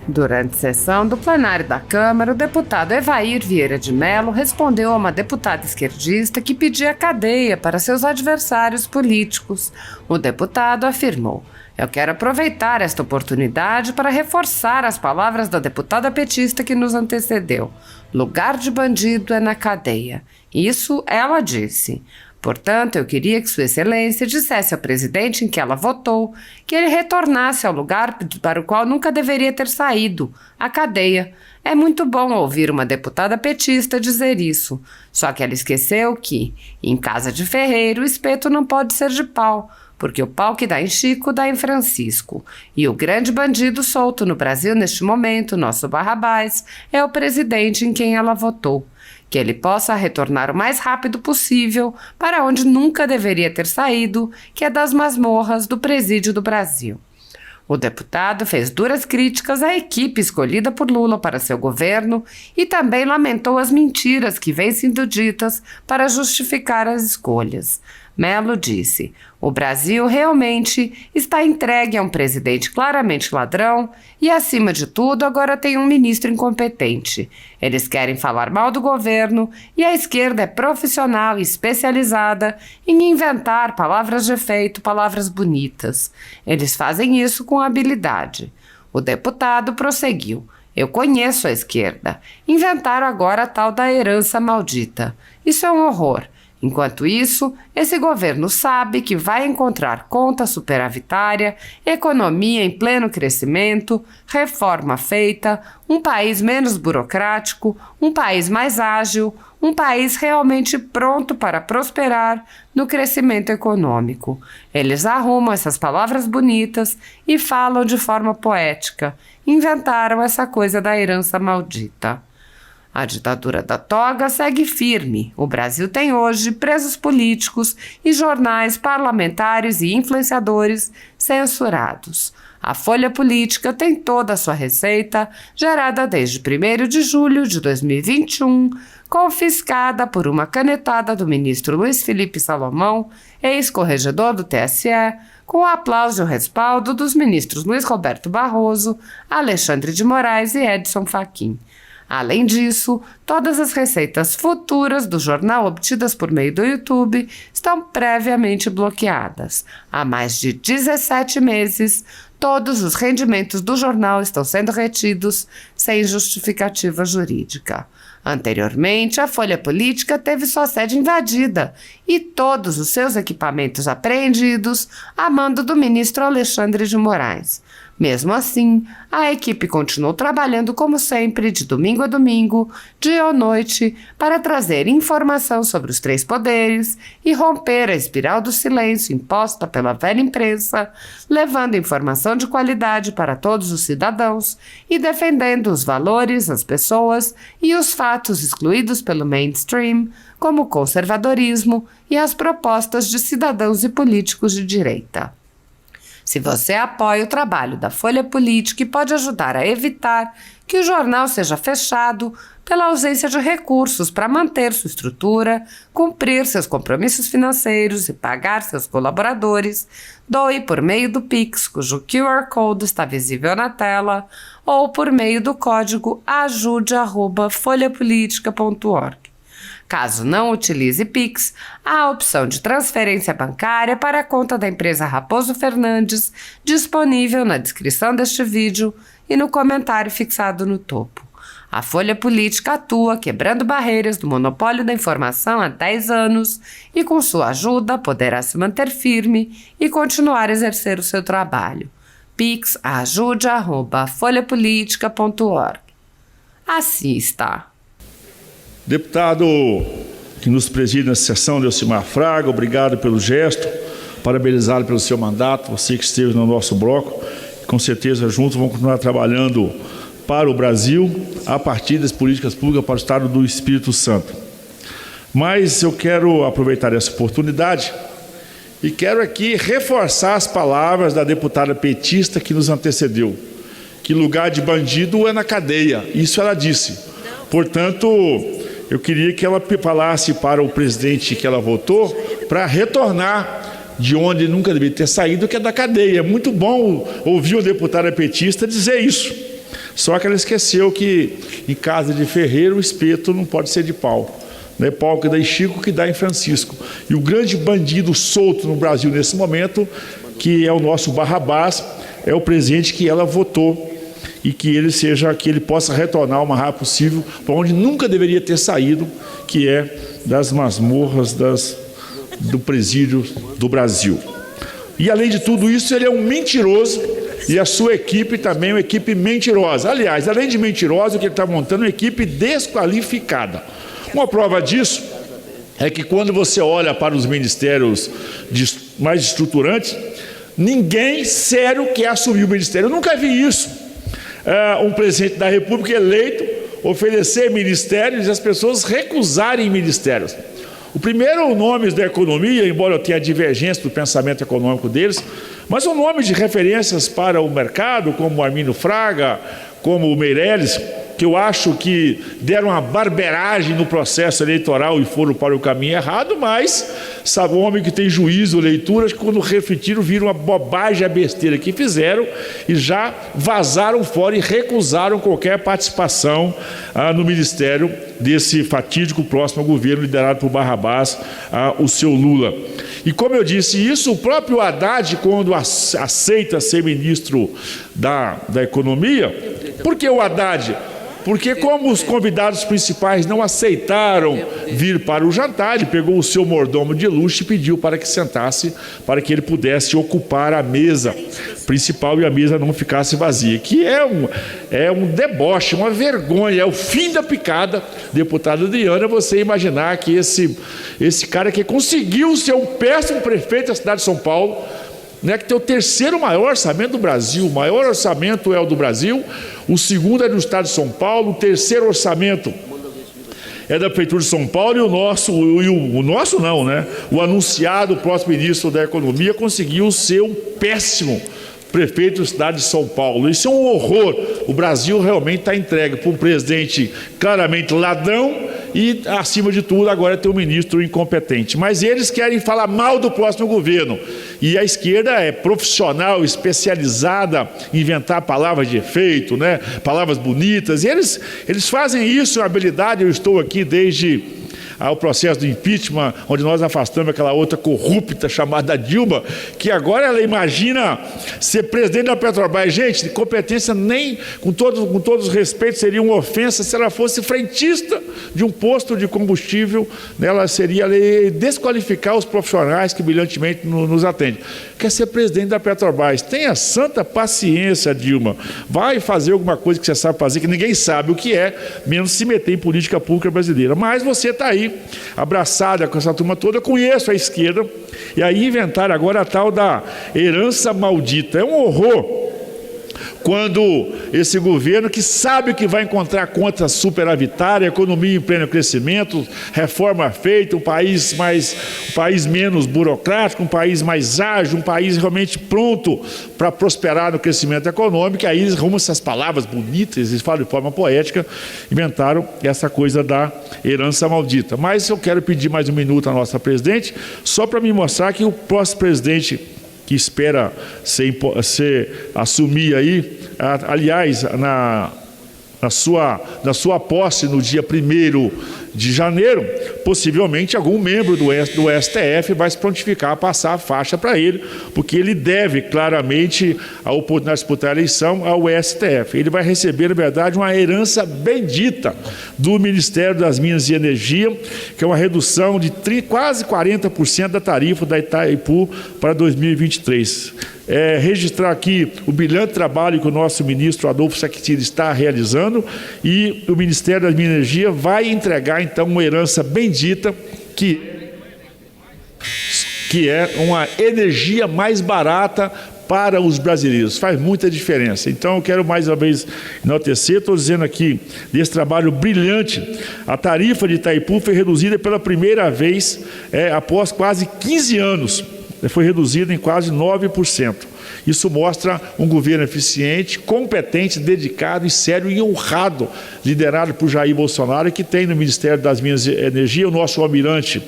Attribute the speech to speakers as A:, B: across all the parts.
A: Durante sessão do plenário da Câmara, o deputado Evair Vieira de Mello respondeu a uma deputada esquerdista que pedia cadeia para seus adversários políticos. O deputado afirmou: "Eu quero aproveitar esta oportunidade para reforçar as palavras da deputada petista que nos antecedeu. Lugar de bandido é na cadeia." Isso ela disse. Portanto, eu queria que Sua Excelência dissesse ao presidente em que ela votou que ele retornasse ao lugar para o qual nunca deveria ter saído, a cadeia. É muito bom ouvir uma deputada petista dizer isso. Só que ela esqueceu que, em casa de ferreiro, o espeto não pode ser de pau, porque o pau que dá em Chico dá em Francisco. E o grande bandido solto no Brasil neste momento, nosso Barrabás, é o presidente em quem ela votou. Que ele possa retornar o mais rápido possível para onde nunca deveria ter saído, que é das masmorras do presídio do Brasil. O deputado fez duras críticas à equipe escolhida por Lula para seu governo e também lamentou as mentiras que vêm sendo ditas para justificar as escolhas. Mello disse: "O Brasil realmente está entregue a um presidente claramente ladrão e, acima de tudo, agora tem um ministro incompetente. Eles querem falar mal do governo e a esquerda é profissional e especializada em inventar palavras de efeito, palavras bonitas. Eles fazem isso com habilidade." O deputado prosseguiu: "Eu conheço a esquerda. Inventaram agora a tal da herança maldita. Isso é um horror. Enquanto isso, esse governo sabe que vai encontrar conta superavitária, economia em pleno crescimento, reforma feita, um país menos burocrático, um país mais ágil, um país realmente pronto para prosperar no crescimento econômico. Eles arrumam essas palavras bonitas e falam de forma poética. Inventaram essa coisa da herança maldita." A ditadura da toga segue firme. O Brasil tem hoje presos políticos e jornais parlamentares e influenciadores censurados. A Folha Política tem toda a sua receita, gerada desde 1º de julho de 2021, confiscada por uma canetada do ministro Luiz Felipe Salomão, ex-corregedor do TSE, com o aplauso e o respaldo dos ministros Luiz Roberto Barroso, Alexandre de Moraes e Edson Fachin. Além disso, todas as receitas futuras do jornal obtidas por meio do YouTube estão previamente bloqueadas. Há mais de 17 meses, todos os rendimentos do jornal estão sendo retidos sem justificativa jurídica. Anteriormente, a Folha Política teve sua sede invadida e todos os seus equipamentos apreendidos a mando do ministro Alexandre de Moraes. Mesmo assim, a equipe continuou trabalhando como sempre, de domingo a domingo, dia ou noite, para trazer informação sobre os 3 poderes e romper a espiral do silêncio imposta pela velha imprensa, levando informação de qualidade para todos os cidadãos e defendendo os valores, as pessoas e os fatos excluídos pelo mainstream, como o conservadorismo e as propostas de cidadãos e políticos de direita. Se você apoia o trabalho da Folha Política e pode ajudar a evitar que o jornal seja fechado pela ausência de recursos para manter sua estrutura, cumprir seus compromissos financeiros e pagar seus colaboradores, doe por meio do Pix, cujo QR Code está visível na tela, ou por meio do código ajude@folhapolitica.org. Caso não utilize Pix, há a opção de transferência bancária para a conta da empresa Raposo Fernandes, disponível na descrição deste vídeo e no comentário fixado no topo. A Folha Política atua quebrando barreiras do monopólio da informação há 10 anos e, com sua ajuda, poderá se manter firme e continuar a exercer o seu trabalho. Pix ajude@folhapolitica.org. Assim está.
B: Deputado que nos preside nessa sessão, Delcimar Fraga, obrigado pelo gesto, parabenizá-lo pelo seu mandato, você que esteve no nosso bloco, com certeza juntos vamos continuar trabalhando para o Brasil, a partir das políticas públicas para o Estado do Espírito Santo. Mas eu quero aproveitar essa oportunidade e quero aqui reforçar as palavras da deputada petista que nos antecedeu, que lugar de bandido é na cadeia, isso ela disse. Portanto, eu queria que ela falasse para o presidente que ela votou para retornar de onde nunca deveria ter saído, que é da cadeia. É muito bom ouvir o deputado petista dizer isso. Só que ela esqueceu que em casa de ferreiro o espeto não pode ser de pau. Não é pau que dá em Chico, que dá em Francisco. E o grande bandido solto no Brasil nesse momento, que é o nosso Barrabás, é o presidente que ela votou, e que ele possa retornar o mais rápido possível para onde nunca deveria ter saído, que é das masmorras do presídio do Brasil. E além de tudo isso, ele é um mentiroso, e a sua equipe também é uma equipe mentirosa. Aliás, além de mentirosa, o que ele está montando é uma equipe desqualificada. Uma prova disso é que quando você olha para os ministérios mais estruturantes, ninguém sério quer assumir o ministério. Eu nunca vi isso. Um presidente da República eleito oferecer ministérios e as pessoas recusarem ministérios. O primeiro, o nome da economia, embora eu tenha divergência do pensamento econômico deles, mas são nomes de referências para o mercado, como o Arminio Fraga, como o Meirelles, que eu acho que deram uma barberagem no processo eleitoral e foram para o caminho errado, mas sabe, um homem que tem juízo, leitura, que quando refletiram, viram a bobagem, a besteira que fizeram e já vazaram fora e recusaram qualquer participação no ministério desse fatídico próximo ao governo liderado por Barrabás, o seu Lula. E como eu disse isso, o próprio Haddad, quando aceita ser ministro da Economia, por que o Haddad? Porque como os convidados principais não aceitaram vir para o jantar, ele pegou o seu mordomo de luxo e pediu para que sentasse, para que ele pudesse ocupar a mesa principal e a mesa não ficasse vazia, que é um deboche, uma vergonha, é o fim da picada, deputada Adriana, você imaginar que esse cara que conseguiu ser um péssimo prefeito da cidade de São Paulo, né, que tem o terceiro maior orçamento do Brasil, o maior orçamento é o do Brasil, o segundo é do estado de São Paulo, o terceiro orçamento é da Prefeitura de São Paulo, e o nosso não, né? O anunciado, o próximo ministro da Economia, conseguiu ser um péssimo prefeito da cidade de São Paulo. Isso é um horror. O Brasil realmente está entregue para um presidente claramente ladrão e, acima de tudo, agora tem um ministro incompetente. Mas eles querem falar mal do próximo governo. E a esquerda é profissional, especializada em inventar palavras de efeito, né? Palavras bonitas. E eles fazem isso, a habilidade. Eu estou aqui desde o processo do impeachment, onde nós afastamos aquela outra corrupta chamada Dilma, que agora ela imagina ser presidente da Petrobras. Gente, competência nem, com todos os respeitos, seria uma ofensa se ela fosse frentista de um posto de combustível, ela seria desqualificar os profissionais que brilhantemente nos atendem. Quer ser presidente da Petrobras, tenha santa paciência, Dilma, vai fazer alguma coisa que você sabe fazer, que ninguém sabe o que é, menos se meter em política pública brasileira. Mas você está aí, abraçada com essa turma toda. Eu conheço a esquerda, e aí inventaram agora a tal da herança maldita. É um horror quando esse governo, que sabe que vai encontrar conta superavitária, economia em pleno crescimento, reforma feita, um país menos burocrático, um país mais ágil, um país realmente pronto para prosperar no crescimento econômico, aí eles arrumam essas palavras bonitas, eles falam de forma poética, inventaram essa coisa da herança maldita. Mas eu quero pedir mais um minuto à nossa presidente, só para me mostrar que o próximo presidente que espera assumir aí, aliás, na sua posse no dia 1º de janeiro, possivelmente algum membro do STF vai se prontificar a passar a faixa para ele, porque ele deve claramente a oportunidade de disputar a eleição ao STF. Ele vai receber, na verdade, uma herança bendita do Ministério das Minas e Energia, que é uma redução de quase 40% da tarifa da Itaipu para 2023. Registrar aqui o brilhante trabalho que o nosso ministro Adolfo Saquicida está realizando, e o Ministério das Minas e Energia vai entregar, então, uma herança bendita, que é uma energia mais barata para os brasileiros. Faz muita diferença. Então, eu quero mais uma vez enaltecer, estou dizendo aqui, desse trabalho brilhante. A tarifa de Itaipu foi reduzida pela primeira vez após quase 15 anos. Foi reduzida em quase 9%. Isso mostra um governo eficiente, competente, dedicado e sério e honrado, liderado por Jair Bolsonaro, que tem no Ministério das Minas e Energia o nosso almirante,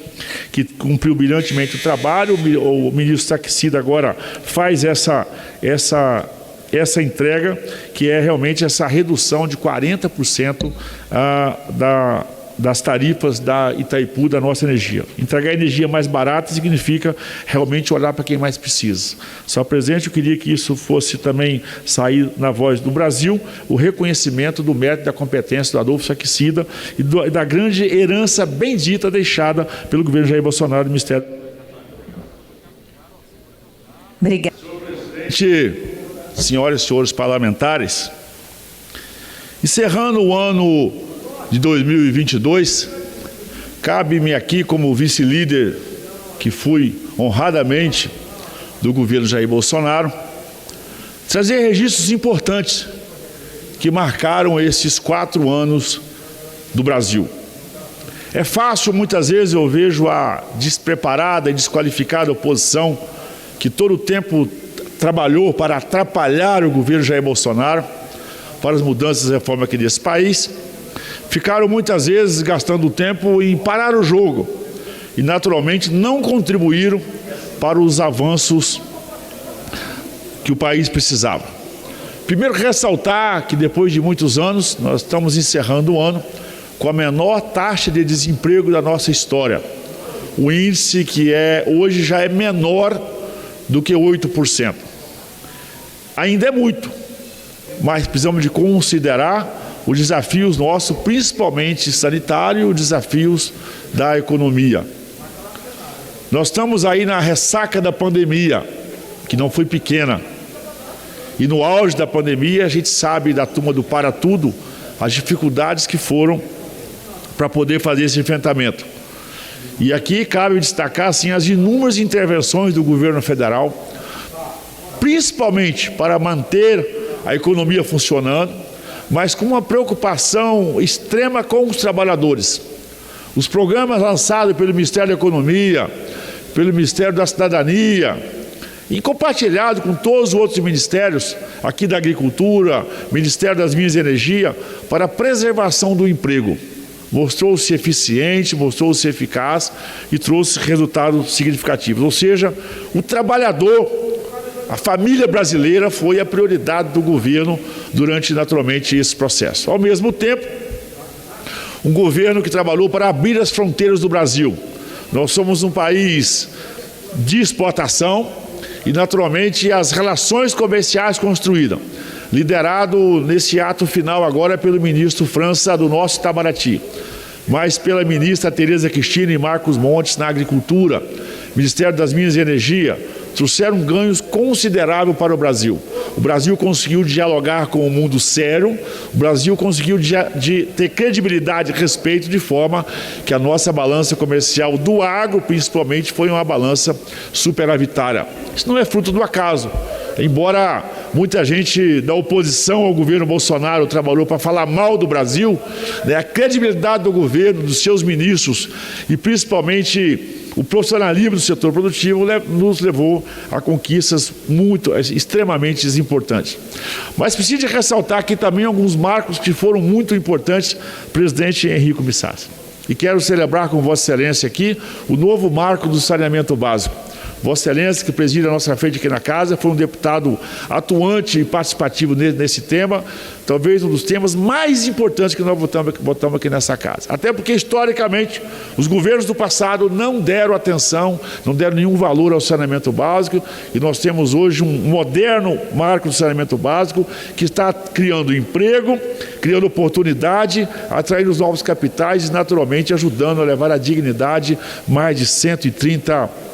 B: que cumpriu brilhantemente o trabalho. O ministro Saquicida agora faz essa essa entrega, que é realmente essa redução de 40% das tarifas da Itaipu, da nossa energia. Entregar energia mais barata significa realmente olhar para quem mais precisa. Senhor presidente, eu queria que isso fosse também sair na voz do Brasil, o reconhecimento do mérito e da competência do Adolfo Saquicida e da grande herança bendita deixada pelo governo Jair Bolsonaro do Ministério.
C: Obrigado.
B: Senhor presidente, senhoras e senhores parlamentares, encerrando o ano de 2022, cabe-me aqui, como vice-líder que fui honradamente do governo Jair Bolsonaro, trazer registros importantes que marcaram esses 4 anos do Brasil. É fácil, muitas vezes, eu vejo a despreparada e desqualificada oposição que todo o tempo trabalhou para atrapalhar o governo Jair Bolsonaro, para as mudanças e reformas aqui nesse país, ficaram muitas vezes gastando tempo em parar o jogo e naturalmente não contribuíram para os avanços que o país precisava. Primeiro, ressaltar que depois de muitos anos, nós estamos encerrando o ano com a menor taxa de desemprego da nossa história. O índice que hoje já é menor do que 8%. Ainda é muito, mas precisamos de considerar os desafios nossos, principalmente sanitários, e os desafios da economia. Nós estamos aí na ressaca da pandemia, que não foi pequena. E no auge da pandemia, a gente sabe da turma do Para Tudo, as dificuldades que foram para poder fazer esse enfrentamento. E aqui cabe destacar assim, as inúmeras intervenções do governo federal, principalmente para manter a economia funcionando, mas com uma preocupação extrema com os trabalhadores. Os programas lançados pelo Ministério da Economia, pelo Ministério da Cidadania, e compartilhado com todos os outros ministérios, aqui da Agricultura, Ministério das Minas e Energia, para a preservação do emprego. Mostrou-se eficiente, mostrou-se eficaz e trouxe resultados significativos. Ou seja, o trabalhador, a família brasileira foi a prioridade do governo durante, naturalmente, esse processo. Ao mesmo tempo, um governo que trabalhou para abrir as fronteiras do Brasil. Nós somos um país de exportação e, naturalmente, as relações comerciais construídas, liderado nesse ato final agora pelo ministro França do nosso Itamaraty, mas pela ministra Tereza Cristina e Marcos Montes na Agricultura, Ministério das Minas e Energia, trouxeram ganhos consideráveis para o Brasil. O Brasil conseguiu dialogar com o mundo sério, o Brasil conseguiu ter credibilidade e respeito, de forma que a nossa balança comercial do agro, principalmente, foi uma balança superavitária. Isso não é fruto do acaso. Embora muita gente da oposição ao governo Bolsonaro trabalhou para falar mal do Brasil, né, a credibilidade do governo, dos seus ministros e principalmente o profissionalismo do setor produtivo nos levou a conquistas extremamente importantes. Mas preciso ressaltar aqui também alguns marcos que foram muito importantes, presidente Henrique Missassi. E quero celebrar com Vossa Excelência aqui o novo marco do saneamento básico. Vossa Excelência, que preside a nossa frente aqui na casa, foi um deputado atuante e participativo nesse tema, talvez um dos temas mais importantes que nós botamos aqui nessa casa. Até porque, historicamente, os governos do passado não deram atenção, não deram nenhum valor ao saneamento básico, e nós temos hoje um moderno marco do saneamento básico que está criando emprego, criando oportunidade, atraindo os novos capitais e, naturalmente, ajudando a levar a dignidade mais de 130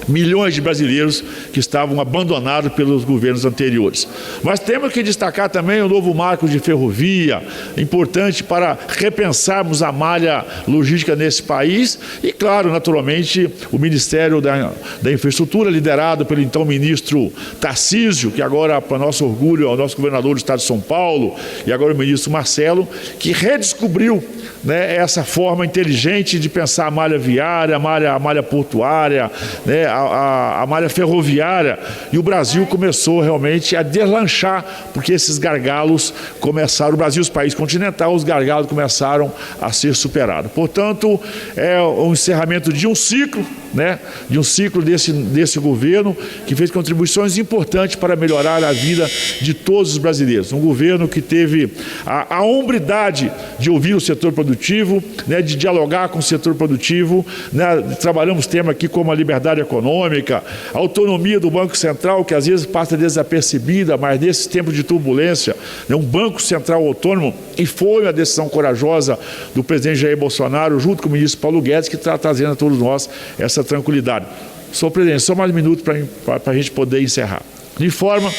B: milhões de brasileiros que estavam abandonados pelos governos anteriores. Mas temos que destacar também o novo marco de ferrovia, importante para repensarmos a malha logística nesse país e, claro, naturalmente, o Ministério da Infraestrutura, liderado pelo então ministro Tarcísio, que agora, para nosso orgulho, é o nosso governador do estado de São Paulo, e agora o ministro Marcelo, que redescobriu, né, essa forma inteligente de pensar a malha viária, a malha portuária, né, a malha ferroviária, e o Brasil começou realmente a deslanchar, porque esses gargalos começaram, o Brasil, os países continentais, os gargalos começaram a ser superados. Portanto, é o encerramento de um ciclo, né, de um ciclo desse governo que fez contribuições importantes para melhorar a vida de todos os brasileiros. Um governo que teve a hombridade de ouvir o setor produtivo, né, de dialogar com o setor produtivo, né, trabalhamos temas aqui como a liberdade econômica, a autonomia do Banco Central, que às vezes passa desapercebida, mas nesses tempos de turbulência, né, um Banco Central autônomo, e foi uma decisão corajosa do presidente Jair Bolsonaro, junto com o ministro Paulo Guedes, que está trazendo a todos nós essa tranquilidade. Senhor presidente, só mais um minuto para a gente poder encerrar. De forma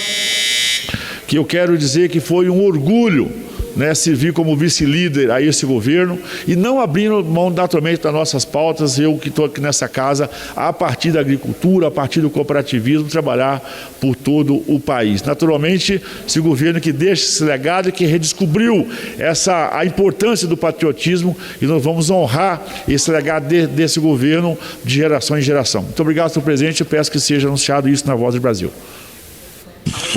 B: que eu quero dizer que foi um orgulho, né, servir como vice-líder a esse governo e não abrindo mão naturalmente das nossas pautas, eu que estou aqui nessa casa, a partir da agricultura, a partir do cooperativismo, trabalhar por todo o país. Naturalmente, esse governo que deixa esse legado e que redescobriu a importância do patriotismo, e nós vamos honrar esse legado desse governo de geração em geração. Muito obrigado, senhor presidente, eu peço que seja anunciado isso na Voz do Brasil.